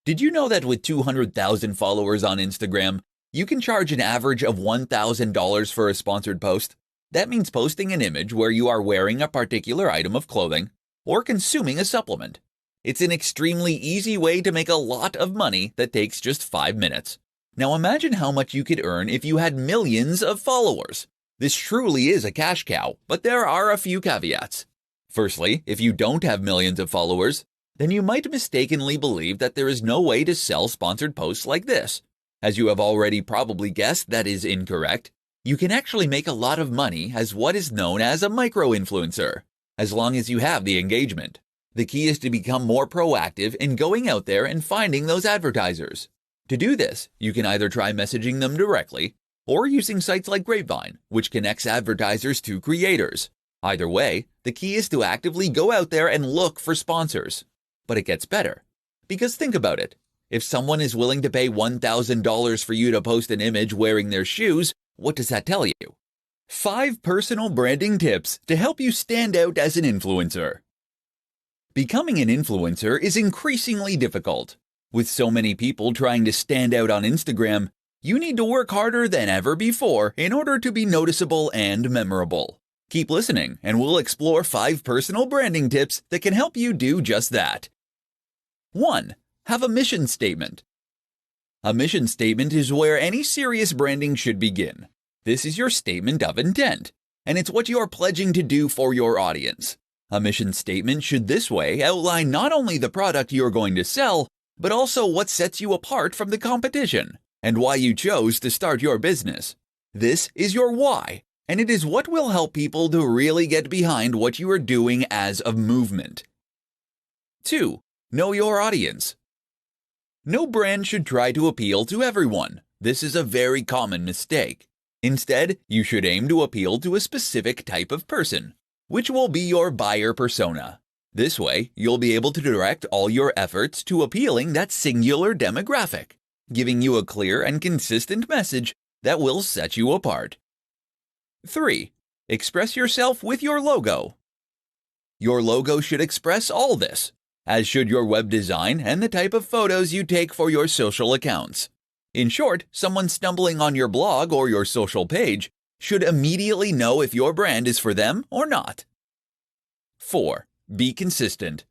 Did you know that with 200,000 followers on Instagram, you can charge an average of $1,000 for a sponsored post? That means posting an image where you are wearing a particular item of clothing or consuming a supplement. It's an extremely easy way to make a lot of money that takes just 5 minutes. Now imagine how much you could earn if you had millions of followers. This truly is a cash cow, but there are a few caveats. Firstly, if you don't have millions of followers, then you might mistakenly believe that there is no way to sell sponsored posts like this. As you have already probably guessed, that is incorrect. You can actually make a lot of money as what is known as a micro-influencer, as long as you have the engagement. The key is to become more proactive in going out there and finding those advertisers. To do this, you can either try messaging them directly or using sites like Grapevine, which connects advertisers to creators. Either way, the key is to actively go out there and look for sponsors. But it gets better. Because think about it. If someone is willing to pay $1,000 for you to post an image wearing their shoes, what does that tell you? 5 personal branding tips to help you stand out as an influencer. Becoming an influencer is increasingly difficult. With so many people trying to stand out on Instagram, you need to work harder than ever before in order to be noticeable and memorable. Keep listening, and we'll explore 5 personal branding tips that can help you do just that. 1. Have a mission statement. A mission statement is where any serious branding should begin. This is your statement of intent, and it's what you are pledging to do for your audience. A mission statement should this way outline not only the product you're going to sell, but also what sets you apart from the competition, and why you chose to start your business. This is your why, and it is what will help people to really get behind what you are doing as a movement. 2. Know your audience. No brand should try to appeal to everyone. This is a very common mistake. Instead, you should aim to appeal to a specific type of person, which will be your buyer persona. This way, you'll be able to direct all your efforts to appealing that singular demographic, giving you a clear and consistent message that will set you apart. 3. Express yourself with your logo. Your logo should express all this, as should your web design and the type of photos you take for your social accounts. In short, someone stumbling on your blog or your social page should immediately know if your brand is for them or not. 4. Be consistent.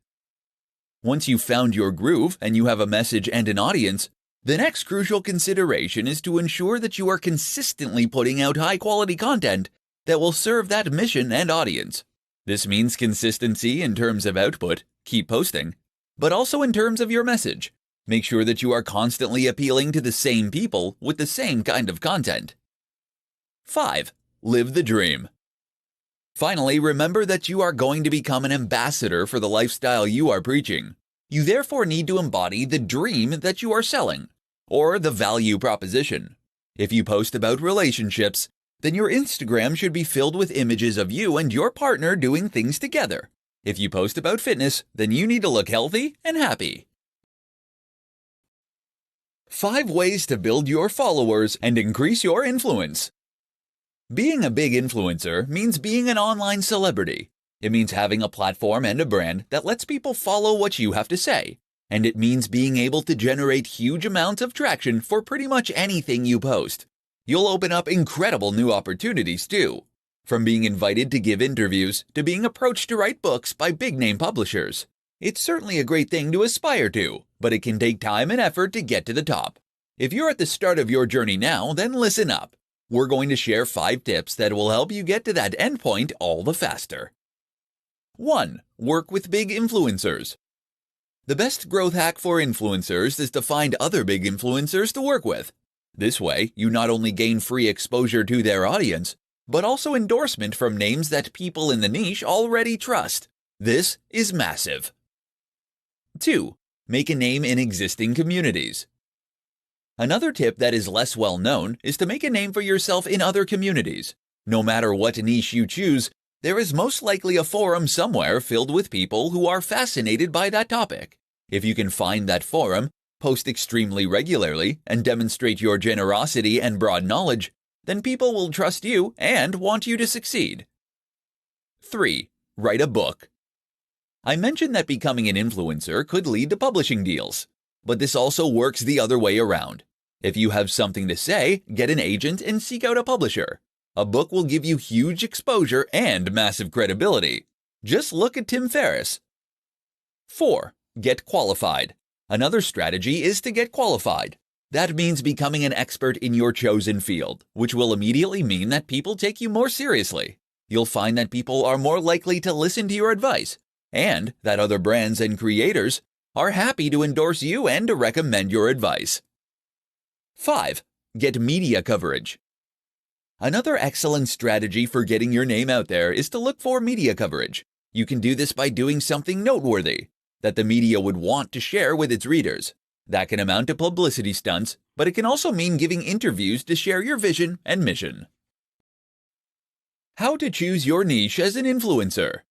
Once you've found your groove and you have a message and an audience, the next crucial consideration is to ensure that you are consistently putting out high-quality content that will serve that mission and audience. This means consistency in terms of output, keep posting, but also in terms of your message. Make sure that you are constantly appealing to the same people with the same kind of content. 5. Live the dream. Finally, remember that you are going to become an ambassador for the lifestyle you are preaching. You therefore need to embody the dream that you are selling, or the value proposition. If you post about relationships, then your Instagram should be filled with images of you and your partner doing things together. If you post about fitness, then you need to look healthy and happy. 5 ways to build your followers and increase your influence. Being a big influencer means being an online celebrity. It means having a platform and a brand that lets people follow what you have to say. And it means being able to generate huge amounts of traction for pretty much anything you post. You'll open up incredible new opportunities too. From being invited to give interviews to being approached to write books by big-name publishers. It's certainly a great thing to aspire to, but it can take time and effort to get to the top. If you're at the start of your journey now, then listen up. We're going to share 5 tips that will help you get to that endpoint all the faster. 1. Work with big influencers. The best growth hack for influencers is to find other big influencers to work with. This way, you not only gain free exposure to their audience, but also endorsement from names that people in the niche already trust. This is massive. 2. Make a name in existing communities. Another tip that is less well known is to make a name for yourself in other communities. No matter what niche you choose, there is most likely a forum somewhere filled with people who are fascinated by that topic. If you can find that forum, post extremely regularly, and demonstrate your generosity and broad knowledge, then people will trust you and want you to succeed. 3. Write a book. I mentioned that becoming an influencer could lead to publishing deals. But this also works the other way around. If you have something to say, get an agent and seek out a publisher. A book will give you huge exposure and massive credibility. Just look at Tim Ferriss. 4. Get qualified. Another strategy is to get qualified. That means becoming an expert in your chosen field, which will immediately mean that people take you more seriously. You'll find that people are more likely to listen to your advice, and that other brands and creators are happy to endorse you and to recommend your advice. 5. Get media coverage. Another excellent strategy for getting your name out there is to look for media coverage. You can do this by doing something noteworthy that the media would want to share with its readers. That can amount to publicity stunts, but it can also mean giving interviews to share your vision and mission. How to choose your niche as an influencer.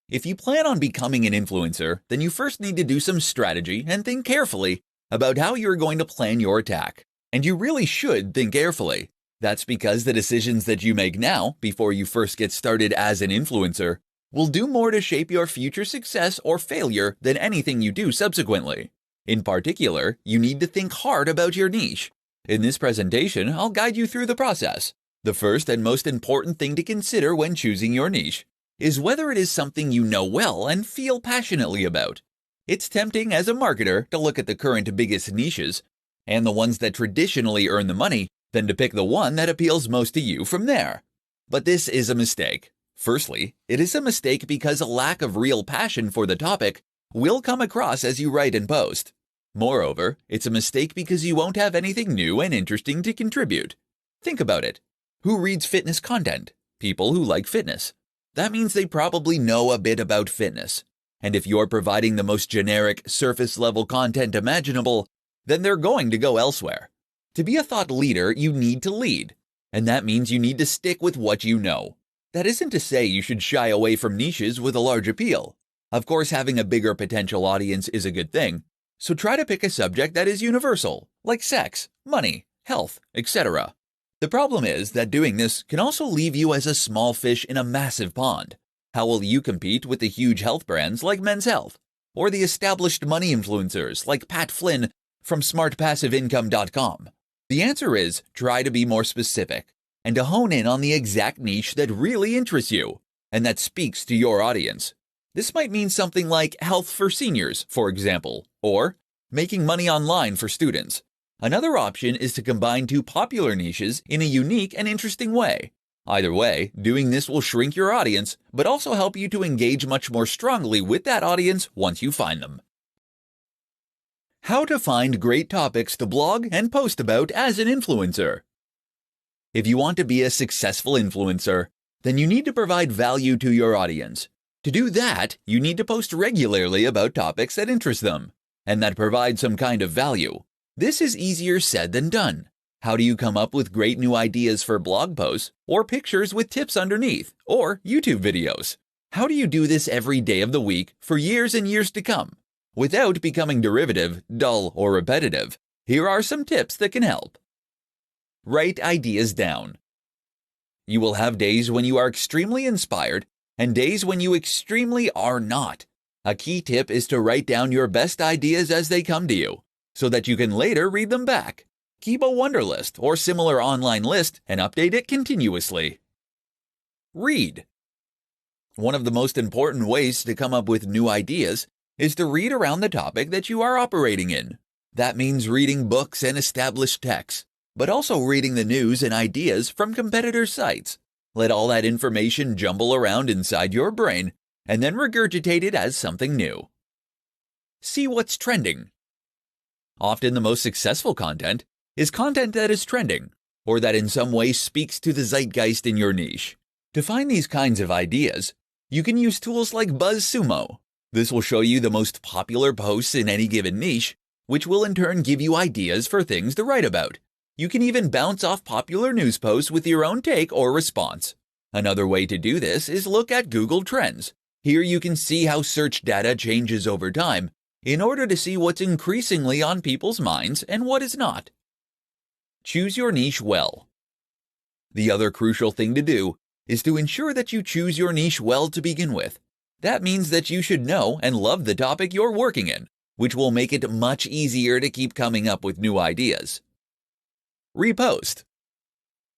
If you plan on becoming an influencer, then you first need to do some strategy and think carefully about how you're going to plan your attack. And you really should think carefully. That's because the decisions that you make now, before you first get started as an influencer, will do more to shape your future success or failure than anything you do subsequently. In particular, you need to think hard about your niche. In this presentation, I'll guide you through the process. The first and most important thing to consider when choosing your niche is whether it is something you know well and feel passionately about. It's tempting as a marketer to look at the current biggest niches and the ones that traditionally earn the money, then to pick the one that appeals most to you from there. But this is a mistake. Firstly, it is a mistake because a lack of real passion for the topic will come across as you write and post. Moreover, it's a mistake because you won't have anything new and interesting to contribute. Think about it. Who reads fitness content? People who like fitness. That means they probably know a bit about fitness. And if you're providing the most generic, surface-level content imaginable, then they're going to go elsewhere. To be a thought leader, you need to lead. And that means you need to stick with what you know. That isn't to say you should shy away from niches with a large appeal. Of course, having a bigger potential audience is a good thing. So try to pick a subject that is universal, like sex, money, health, etc. The problem is that doing this can also leave you as a small fish in a massive pond. How will you compete with the huge health brands like Men's Health, or the established money influencers like Pat Flynn from smartpassiveincome.com? The answer is try to be more specific and to hone in on the exact niche that really interests you and that speaks to your audience. This might mean something like health for seniors, for example, or making money online for students. Another option is to combine two popular niches in a unique and interesting way. Either way, doing this will shrink your audience, but also help you to engage much more strongly with that audience once you find them. How to find great topics to blog and post about as an influencer. If you want to be a successful influencer, then you need to provide value to your audience. To do that, you need to post regularly about topics that interest them and that provide some kind of value. This is easier said than done. How do you come up with great new ideas for blog posts or pictures with tips underneath or YouTube videos? How do you do this every day of the week for years and years to come without becoming derivative, dull, or repetitive? Here are some tips that can help. Write ideas down. You will have days when you are extremely inspired and days when you extremely are not. A key tip is to write down your best ideas as they come to you, so that you can later read them back. Keep a Wunderlist or similar online list and update it continuously. Read. One of the most important ways to come up with new ideas is to read around the topic that you are operating in. That means reading books and established texts, but also reading the news and ideas from competitor sites. Let all that information jumble around inside your brain and then regurgitate it as something new. See what's trending. Often the most successful content is content that is trending or that in some way speaks to the zeitgeist in your niche. To find these kinds of ideas, you can use tools like BuzzSumo. This will show you the most popular posts in any given niche, which will in turn give you ideas for things to write about. You can even bounce off popular news posts with your own take or response. Another way to do this is look at Google Trends. Here you can see how search data changes over time in order to see what's increasingly on people's minds and what is not. Choose your niche well. The other crucial thing to do is to ensure that you choose your niche well to begin with. That means that you should know and love the topic you're working in. which will make it much easier to keep coming up with new ideas. Repost.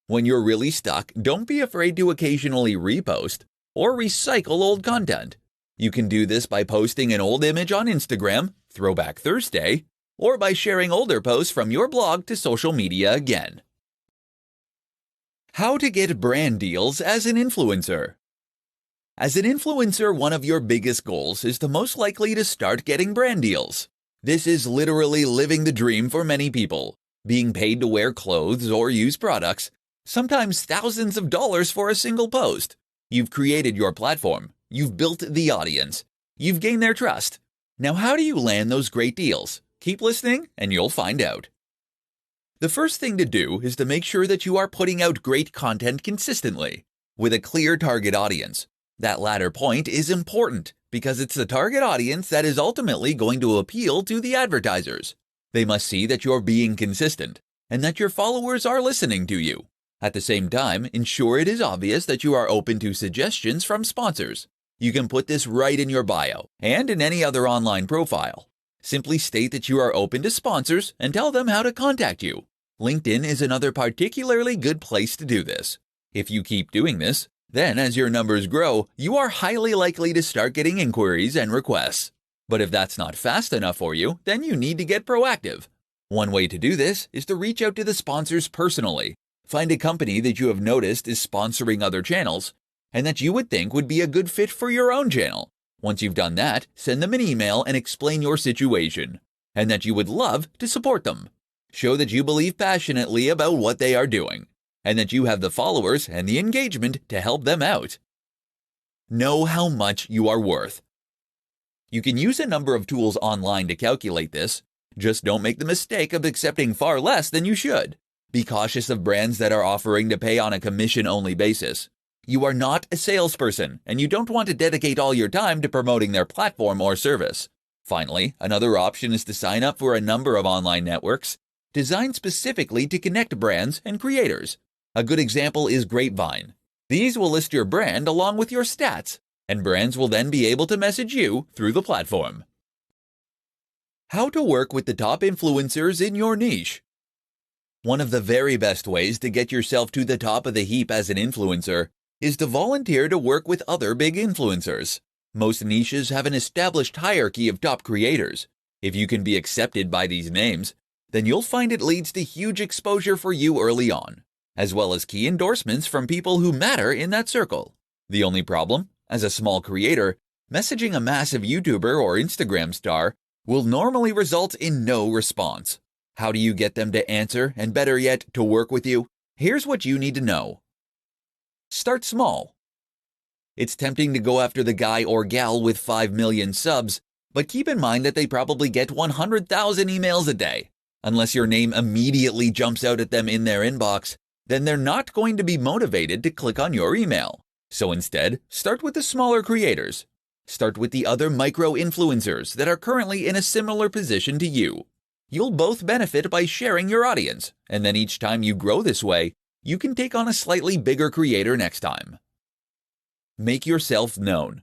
When you're really stuck, don't be afraid to occasionally repost or recycle old content. You can do this by posting an old image on Instagram, Throwback Thursday, or by sharing older posts from your blog to social media again. How to get brand deals as an influencer. As an influencer, one of your biggest goals is the most likely to start getting brand deals. This is literally living the dream for many people, being paid to wear clothes or use products, sometimes thousands of dollars for a single post. You've created your platform. You've built the audience. You've gained their trust. Now, how do you land those great deals? Keep listening and you'll find out. The first thing to do is to make sure that you are putting out great content consistently with a clear target audience. That latter point is important because it's the target audience that is ultimately going to appeal to the advertisers. They must see that you're being consistent and that your followers are listening to you. At the same time, ensure it is obvious that you are open to suggestions from sponsors. You can put this right in your bio and in any other online profile. Simply state that you are open to sponsors and tell them how to contact you. LinkedIn is another particularly good place to do this. If you keep doing this, then as your numbers grow, you are highly likely to start getting inquiries and requests. But if that's not fast enough for you, then you need to get proactive. One way to do this is to reach out to the sponsors personally. Find a company that you have noticed is sponsoring other channels and that you would think would be a good fit for your own channel. Once you've done that, send them an email and explain your situation and that you would love to support them. Show that you believe passionately about what they are doing and that you have the followers and the engagement to help them out. Know how much you are worth. You can use a number of tools online to calculate this. Just don't make the mistake of accepting far less than you should. Be cautious of brands that are offering to pay on a commission-only basis. You are not a salesperson, and you don't want to dedicate all your time to promoting their platform or service. Finally, another option is to sign up for a number of online networks designed specifically to connect brands and creators. A good example is Grapevine. These will list your brand along with your stats, and brands will then be able to message you through the platform. How to work with the top influencers in your niche. One of the very best ways to get yourself to the top of the heap as an influencer is to volunteer to work with other big influencers. Most niches have an established hierarchy of top creators. If you can be accepted by these names, then you'll find it leads to huge exposure for you early on, as well as key endorsements from people who matter in that circle. The only problem, as a small creator, messaging a massive YouTuber or Instagram star will normally result in no response. How do you get them to answer and, better yet, to work with you? Here's what you need to know. Start small. It's tempting to go after the guy or gal with 5 million subs, but keep in mind that they probably get 100,000 emails a day. Unless your name immediately jumps out at them in their inbox, then they're not going to be motivated to click on your email. So instead, start with the smaller creators. Start with the other micro-influencers that are currently in a similar position to you. You'll both benefit by sharing your audience, and then each time you grow this way, you can take on a slightly bigger creator next time. Make yourself known.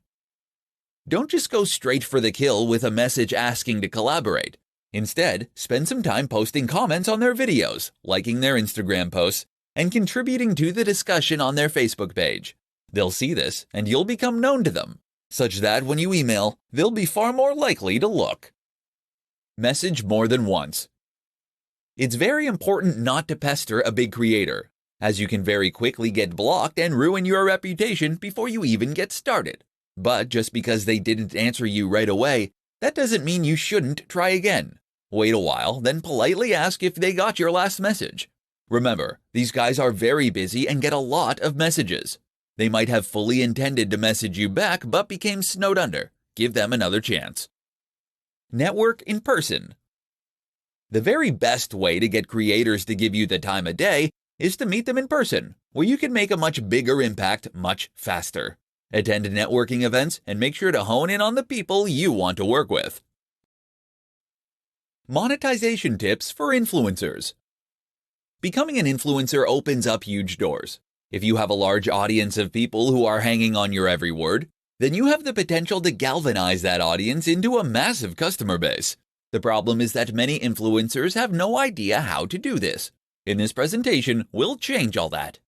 Don't just go straight for the kill with a message asking to collaborate. Instead, spend some time posting comments on their videos, liking their Instagram posts, and contributing to the discussion on their Facebook page. They'll see this, and you'll become known to them, such that when you email, they'll be far more likely to look. Message more than once. It's very important not to pester a big creator, as you can very quickly get blocked and ruin your reputation before you even get started. But just because they didn't answer you right away, that doesn't mean you shouldn't try again. Wait a while, then politely ask if they got your last message. Remember, these guys are very busy and get a lot of messages. They might have fully intended to message you back but became snowed under. Give them another chance. Network in person. The very best way to get creators to give you the time of day is to meet them in person, where you can make a much bigger impact much faster. Attend networking events and make sure to hone in on the people you want to work with. Monetization tips for influencers. Becoming an influencer opens up huge doors. If you have a large audience of people who are hanging on your every word, then you have the potential to galvanize that audience into a massive customer base. The problem is that many influencers have no idea how to do this. In this presentation, we'll change all that.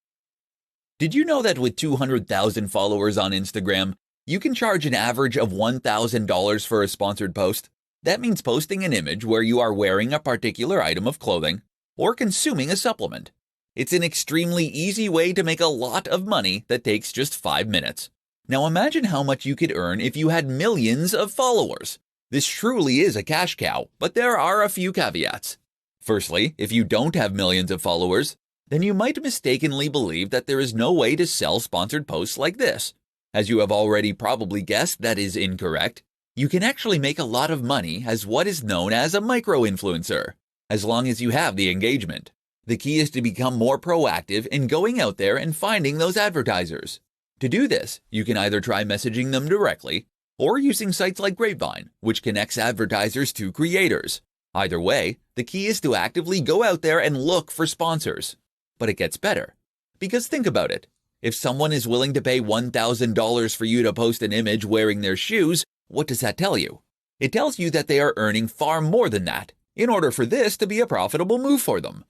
Did you know that with 200,000 followers on Instagram, you can charge an average of $1,000 for a sponsored post? That means posting an image where you are wearing a particular item of clothing or consuming a supplement. It's an extremely easy way to make a lot of money that takes just 5 minutes. Now imagine how much you could earn if you had millions of followers. This truly is a cash cow, but there are a few caveats. Firstly, if you don't have millions of followers, then you might mistakenly believe that there is no way to sell sponsored posts like this. As you have already probably guessed, that is incorrect. You can actually make a lot of money as what is known as a micro-influencer, as long as you have the engagement. The key is to become more proactive in going out there and finding those advertisers. To do this, you can either try messaging them directly or using sites like Grapevine, which connects advertisers to creators. Either way, the key is to actively go out there and look for sponsors. But it gets better. Because think about it. If someone is willing to pay $1,000 for you to post an image wearing their shoes, what does that tell you? It tells you that they are earning far more than that, in order for this to be a profitable move for them.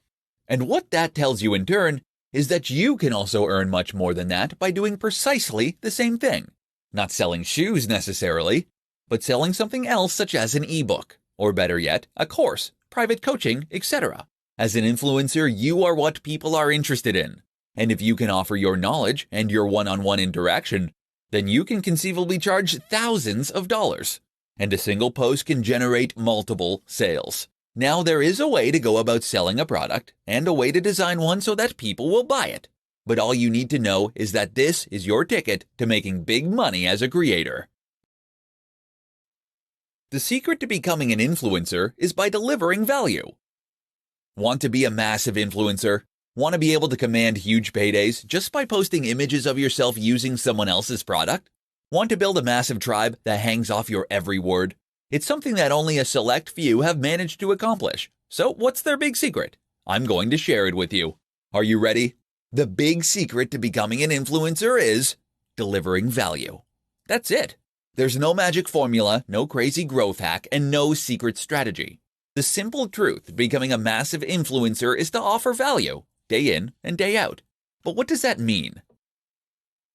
And what that tells you in turn is that you can also earn much more than that by doing precisely the same thing. Not selling shoes necessarily, but selling something else such as an ebook, or better yet, a course, private coaching, etc. As an influencer, you are what people are interested in. And if you can offer your knowledge and your one-on-one interaction, then you can conceivably charge thousands of dollars. And a single post can generate multiple sales. Now there is a way to go about selling a product and a way to design one so that people will buy it. But all you need to know is that this is your ticket to making big money as a creator. The secret to becoming an influencer is by delivering value. Want to be a massive influencer? Want to be able to command huge paydays just by posting images of yourself using someone else's product? Want to build a massive tribe that hangs off your every word? It's something that only a select few have managed to accomplish. So what's their big secret? I'm going to share it with you. Are you ready? The big secret to becoming an influencer is delivering value. That's it. There's no magic formula, no crazy growth hack, and no secret strategy. The simple truth becoming a massive influencer is to offer value, day in and day out. But what does that mean?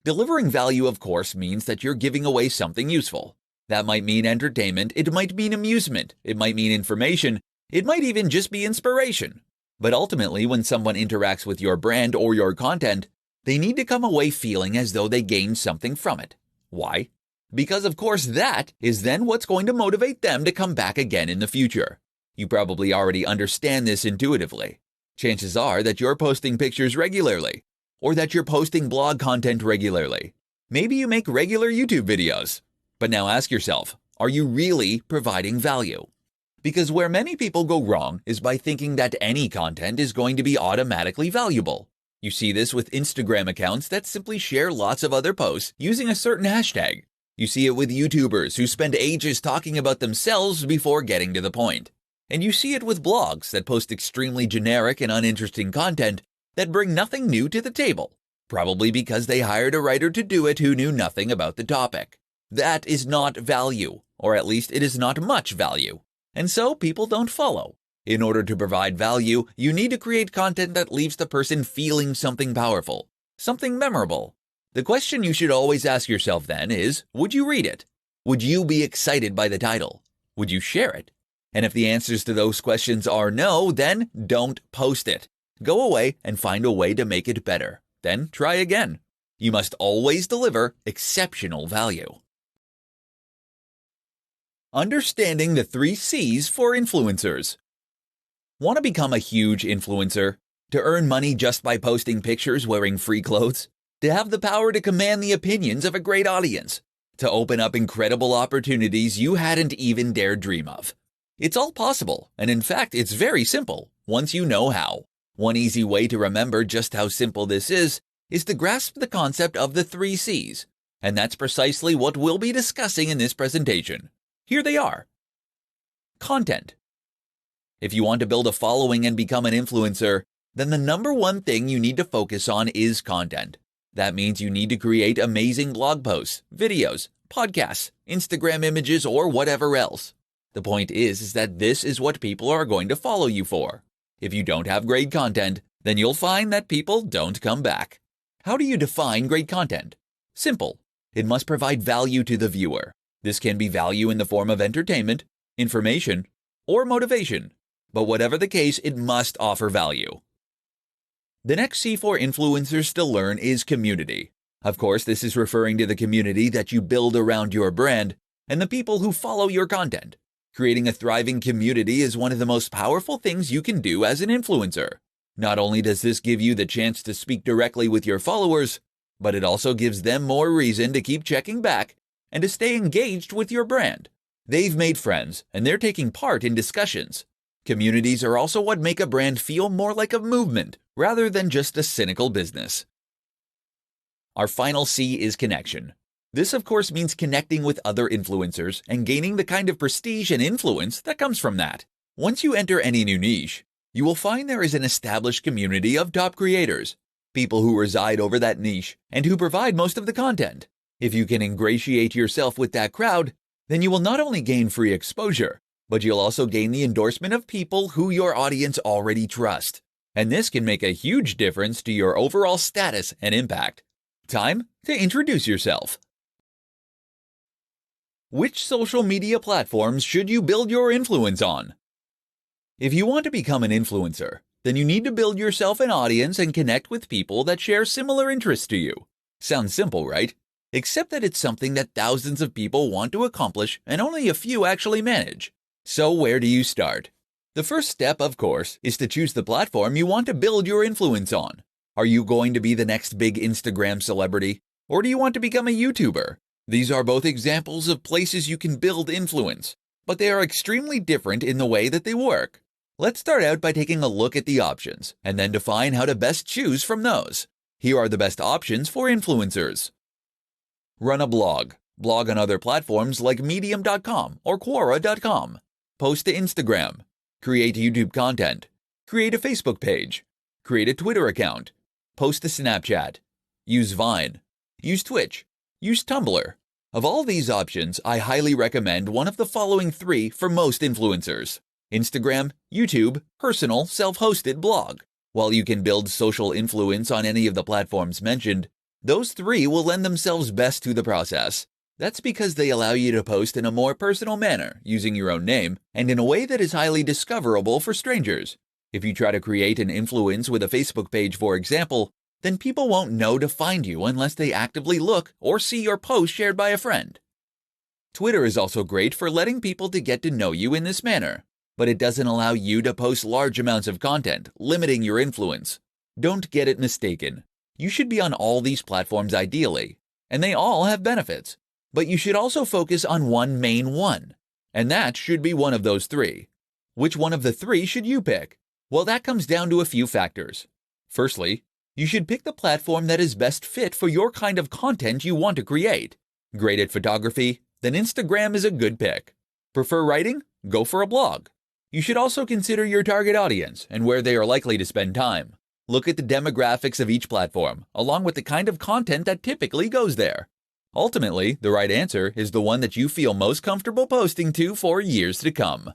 Delivering value, of course, means that you're giving away something useful. That might mean entertainment, it might mean amusement, it might mean information, it might even just be inspiration. But ultimately, when someone interacts with your brand or your content, they need to come away feeling as though they gained something from it. Why? Because of course that is then what's going to motivate them to come back again in the future. You probably already understand this intuitively. Chances are that you're posting pictures regularly, or that you're posting blog content regularly. Maybe you make regular YouTube videos. But now ask yourself, are you really providing value? Because where many people go wrong is by thinking that any content is going to be automatically valuable. You see this with Instagram accounts that simply share lots of other posts using a certain hashtag. You see it with YouTubers who spend ages talking about themselves before getting to the point. And you see it with blogs that post extremely generic and uninteresting content that bring nothing new to the table, probably because they hired a writer to do it who knew nothing about the topic. That is not value, or at least it is not much value. And so people don't follow. In order to provide value, you need to create content that leaves the person feeling something powerful, something memorable. The question you should always ask yourself then is, would you read it? Would you be excited by the title? Would you share it? And if the answers to those questions are no, then don't post it. Go away and find a way to make it better. Then try again. You must always deliver exceptional value. Understanding the 3 C's for influencers. Want to become a huge influencer? To earn money just by posting pictures wearing free clothes? To have the power to command the opinions of a great audience? To open up incredible opportunities you hadn't even dared dream of? It's all possible, and in fact, it's very simple, once you know how. One easy way to remember just how simple this is to grasp the concept of the 3 C's, and that's precisely what we'll be discussing in this presentation. Here they are. Content. If you want to build a following and become an influencer, then the number one thing you need to focus on is content. That means you need to create amazing blog posts, videos, podcasts, Instagram images, or whatever else. The point is that this is what people are going to follow you for. If you don't have great content, then you'll find that people don't come back. How do you define great content? Simple. It must provide value to the viewer. This can be value in the form of entertainment, information, or motivation. But whatever the case, it must offer value. The next C for influencers to learn is community. Of course, this is referring to the community that you build around your brand and the people who follow your content. Creating a thriving community is one of the most powerful things you can do as an influencer. Not only does this give you the chance to speak directly with your followers, but it also gives them more reason to keep checking back and to stay engaged with your brand. They've made friends, and they're taking part in discussions. Communities are also what make a brand feel more like a movement rather than just a cynical business. Our final C is connection. This, of course, means connecting with other influencers and gaining the kind of prestige and influence that comes from that. Once you enter any new niche, you will find there is an established community of top creators, people who reside over that niche and who provide most of the content. If you can ingratiate yourself with that crowd, then you will not only gain free exposure, but you'll also gain the endorsement of people who your audience already trust. And this can make a huge difference to your overall status and impact. Time to introduce yourself. Which social media platforms should you build your influence on? If you want to become an influencer, then you need to build yourself an audience and connect with people that share similar interests to you. Sounds simple, right? Except that it's something that thousands of people want to accomplish and only a few actually manage. So where do you start? The first step, of course, is to choose the platform you want to build your influence on. Are you going to be the next big Instagram celebrity? Or do you want to become a YouTuber? These are both examples of places you can build influence, but they are extremely different in the way that they work. Let's start out by taking a look at the options, and then define how to best choose from those. Here are the best options for influencers. Run a blog. Blog on other platforms like Medium.com or Quora.com. Post to Instagram. Create YouTube content. Create a Facebook page. Create a Twitter account. Post to Snapchat. Use Vine. Use Twitch. Use Tumblr. Of all these options, I highly recommend one of the following 3 for most influencers: Instagram, YouTube, personal, self-hosted blog. While you can build social influence on any of the platforms mentioned, those 3 will lend themselves best to the process. That's because they allow you to post in a more personal manner, using your own name, and in a way that is highly discoverable for strangers. If you try to create an influence with a Facebook page, for example, then people won't know to find you unless they actively look or see your post shared by a friend. Twitter is also great for letting people to get to know you in this manner, but it doesn't allow you to post large amounts of content, limiting your influence. Don't get it mistaken. You should be on all these platforms ideally, and they all have benefits. But you should also focus on one main one, and that should be one of those 3. Which one of the 3 should you pick? Well, that comes down to a few factors. Firstly, you should pick the platform that is best fit for your kind of content you want to create. Great at photography? Then Instagram is a good pick. Prefer writing? Go for a blog. You should also consider your target audience and where they are likely to spend time. Look at the demographics of each platform, along with the kind of content that typically goes there. Ultimately, the right answer is the one that you feel most comfortable posting to for years to come.